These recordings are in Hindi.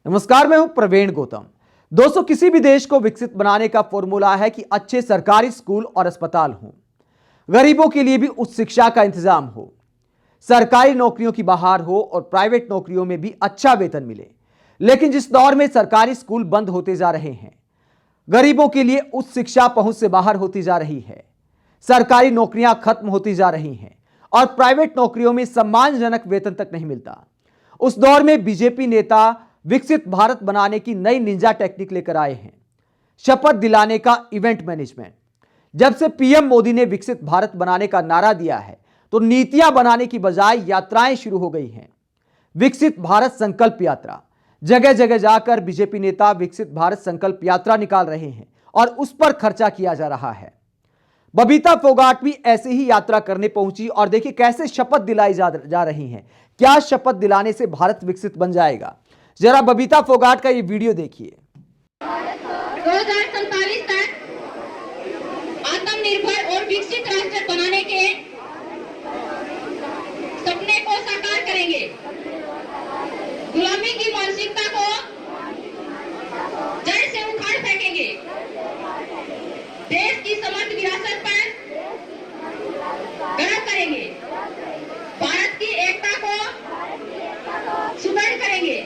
नमस्कार, मैं हूं प्रवीण गौतम। दोस्तों, किसी भी देश को विकसित बनाने का फॉर्मूला है कि अच्छे सरकारी स्कूल और अस्पताल हों, गरीबों के लिए भी उच्च शिक्षा का इंतजाम हो, सरकारी नौकरियों की बहार हो और प्राइवेट नौकरियों में भी अच्छा वेतन मिले। लेकिन जिस दौर में सरकारी स्कूल बंद होते जा रहे हैं, गरीबों के लिए उच्च शिक्षा पहुंच से बाहर होती जा रही है, सरकारी नौकरियां खत्म होती जा रही हैं और प्राइवेट नौकरियों में सम्मानजनक वेतन तक नहीं मिलता, उस दौर में बीजेपी नेता विकसित भारत बनाने की नई निंजा टेक्निक लेकर आए हैं, शपथ दिलाने का इवेंट मैनेजमेंट। जब से पीएम मोदी ने विकसित भारत बनाने का नारा दिया है, तो नीतियां बनाने की बजाय यात्राएं शुरू हो गई हैं। विकसित भारत संकल्प यात्रा, जगह जगह जाकर बीजेपी नेता विकसित भारत संकल्प यात्रा निकाल रहे हैं और उस पर खर्चा किया जा रहा है। बबीता फोगाट भी ऐसे ही यात्रा करने पहुंची और देखिए कैसे शपथ दिलाई जा रही हैं। क्या शपथ दिलाने से भारत विकसित बन जाएगा? जरा बबीता फोगाट का ये वीडियो देखिए। 2047 तक आत्मनिर्भर और विकसित राष्ट्र बनाने के सपने को साकार करेंगे। गुलामी की मानसिकता को जड़ से उखाड़ फेंकेंगे। देश की समृद्ध विरासत पर गर्व करेंगे। भारत की एकता को सुदृढ़ करेंगे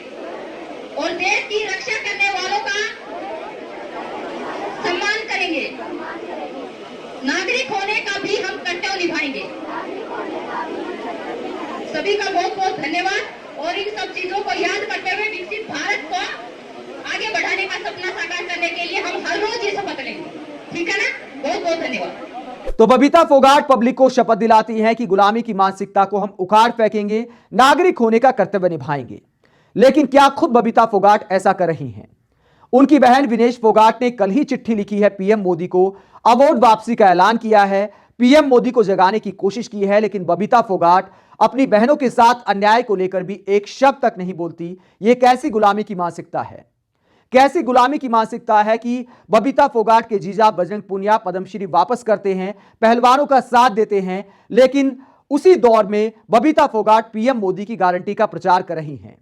और देश की रक्षा करने वालों का सम्मान करेंगे। नागरिक होने का भी हम कर्तव्य निभाएंगे। सभी का बहुत बहुत धन्यवाद और इन सब चीजों को याद करते हुए विकसित भारत को आगे बढ़ाने का सपना साकार करने के लिए हम हर रोज ये शपथ लेंगे। ठीक है ना? बहुत बहुत धन्यवाद। तो बबीता फोगाट पब्लिक को शपथ दिलाती हैं कि गुलामी की मानसिकता को हम उखाड़ फेंकेंगे, नागरिक होने का कर्तव्य निभाएंगे। लेकिन क्या खुद बबीता फोगाट ऐसा कर रही हैं? उनकी बहन विनेश फोगाट ने कल ही चिट्ठी लिखी है पीएम मोदी को, अवॉर्ड वापसी का ऐलान किया है, पीएम मोदी को जगाने की कोशिश की है। लेकिन बबीता फोगाट अपनी बहनों के साथ अन्याय को लेकर भी एक शब्द तक नहीं बोलती। यह कैसी गुलामी की मानसिकता है? कैसी गुलामी की मानसिकता है कि बबीता फोगाट के जीजा बजरंग पुनिया पद्मश्री वापस करते हैं, पहलवानों का साथ देते हैं, लेकिन उसी दौर में बबीता फोगाट पीएम मोदी की गारंटी का प्रचार कर रही हैं।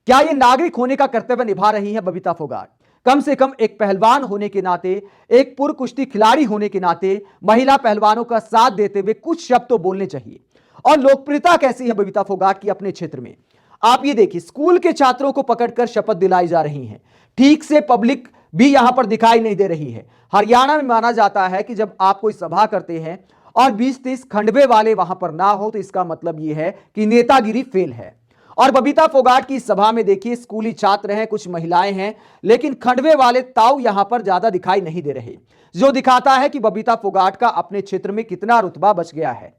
क्या ये नागरिक होने का कर्तव्य निभा रही है बबीता फोगाट? कम से कम एक पहलवान होने के नाते, एक पुरुष कुश्ती खिलाड़ी होने के नाते, महिला पहलवानों का साथ देते हुए कुछ शब्द तो बोलने चाहिए। और लोकप्रियता कैसी है बबीता फोगाट की अपने क्षेत्र में? आप ये देखिए, स्कूल के छात्रों को पकड़कर शपथ दिलाई जा रही है। ठीक से पब्लिक भी यहां पर दिखाई नहीं दे रही है। हरियाणा में माना जाता है कि जब आप कोई सभा करते हैं और 20-30 खंडवे वाले वहां पर ना हो, तो इसका मतलब यह है कि नेतागिरी फेल है। और बबीता फोगाट की सभा में देखिए, स्कूली छात्र हैं, कुछ महिलाएं हैं, लेकिन खंडवे वाले ताऊ यहां पर ज्यादा दिखाई नहीं दे रहे, जो दिखाता है कि बबीता फोगाट का अपने क्षेत्र में कितना रुतबा बच गया है।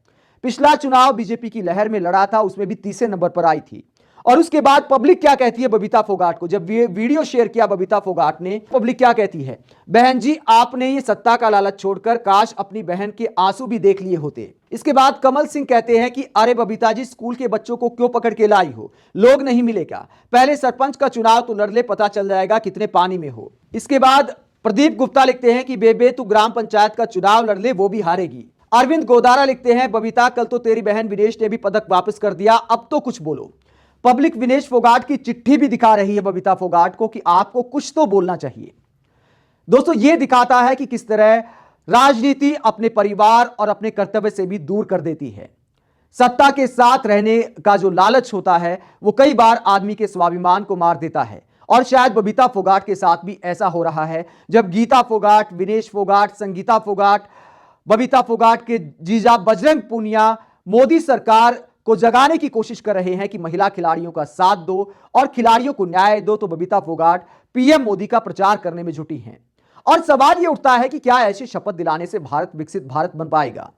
पिछला चुनाव बीजेपी की लहर में लड़ा था, उसमें भी तीसरे नंबर पर आई थी। और उसके बाद पब्लिक क्या कहती है बबीता फोगाट को? जब ये वीडियो शेयर किया बबीता फोगाट ने, पब्लिक क्या कहती है? बहन जी, आपने ये सत्ता का लालच छोड़कर काश अपनी बहन के आंसू भी देख लिए होते। इसके बाद कमल सिंह कहते हैं कि अरे बबीता जी, स्कूल के बच्चों को क्यों पकड़ के लाई हो? लोग नहीं मिलेगा? पहले सरपंच का चुनाव तो लड़ ले, पता चल जाएगा कितने पानी में हो। इसके बाद प्रदीप गुप्ता लिखते हैं कि बेबे तू ग्राम पंचायत का चुनाव लड़ ले, वो भी हारेगी। अरविंद गोदारा लिखते हैं, बबीता कल तो तेरी बहन विनेश ने भी पदक वापस कर दिया, अब तो कुछ बोलो। पब्लिक विनेश फोगाट की चिट्ठी भी दिखा रही है बबीता फोगाट को कि आपको कुछ तो बोलना चाहिए। दोस्तों, यह दिखाता है कि किस तरह राजनीति अपने परिवार और अपने कर्तव्य से भी दूर कर देती है। सत्ता के साथ रहने का जो लालच होता है, वो कई बार आदमी के स्वाभिमान को मार देता है। और शायद बबीता फोगाट के साथ भी ऐसा हो रहा है। जब गीता फोगाट, विनेश फोगाट, संगीता फोगाट, बबीता फोगाट के जीजा बजरंग पुनिया मोदी सरकार को जगाने की कोशिश कर रहे हैं कि महिला खिलाड़ियों का साथ दो और खिलाड़ियों को न्याय दो, तो बबीता फोगाट पीएम मोदी का प्रचार करने में जुटी हैं। और सवाल यह उठता है कि क्या ऐसी शपथ दिलाने से भारत विकसित भारत बन पाएगा?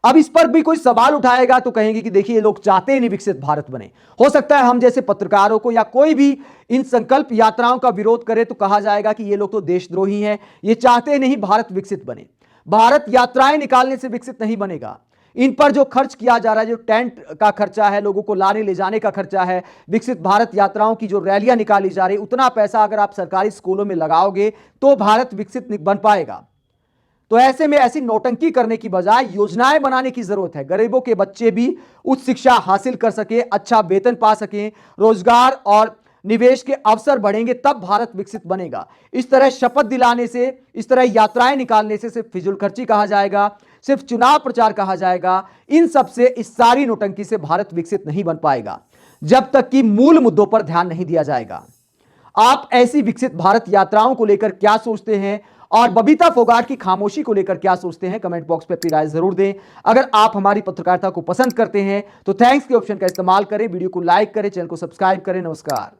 अब इस पर भी कोई सवाल उठाएगा तो कहेंगे कि देखिए, ये लोग चाहते ही नहीं विकसित भारत बने। हो सकता है हम जैसे पत्रकारों को या कोई भी इन संकल्प यात्राओं का विरोध करे तो कहा जाएगा कि ये लोग तो देशद्रोही हैं, ये चाहते नहीं भारत विकसित बने। भारत यात्राएं निकालने से विकसित नहीं बनेगा। इन पर जो खर्च किया जा रहा है, जो टेंट का खर्चा है, लोगों को लाने ले जाने का खर्चा है, विकसित भारत यात्राओं की जो रैलियां निकाली जा रही, उतना पैसा अगर आप सरकारी स्कूलों में लगाओगे तो भारत विकसित बन पाएगा। तो ऐसे में ऐसी नौटंकी करने की बजाय योजनाएं बनाने की जरूरत है। गरीबों के बच्चे भी उच्च शिक्षा हासिल कर सके, अच्छा वेतन पा सकें, रोजगार और निवेश के अवसर बढ़ेंगे तब भारत विकसित बनेगा। इस तरह शपथ दिलाने से, इस तरह यात्राएं निकालने से सिर्फ फिजूलखर्ची कहा जाएगा, सिर्फ चुनाव प्रचार कहा जाएगा। इन सब से, इस सारी नोटंकी से भारत विकसित नहीं बन पाएगा जब तक कि मूल मुद्दों पर ध्यान नहीं दिया जाएगा। आप ऐसी विकसित भारत यात्राओं को लेकर क्या सोचते हैं और बबीता फोगाट की खामोशी को लेकर क्या सोचते हैं, कमेंट बॉक्स में अपनी राय जरूर दें। अगर आप हमारी पत्रकारिता को पसंद करते हैं तो थैंक्स के ऑप्शन का इस्तेमाल करें, वीडियो को लाइक करें, चैनल को सब्सक्राइब करें। नमस्कार।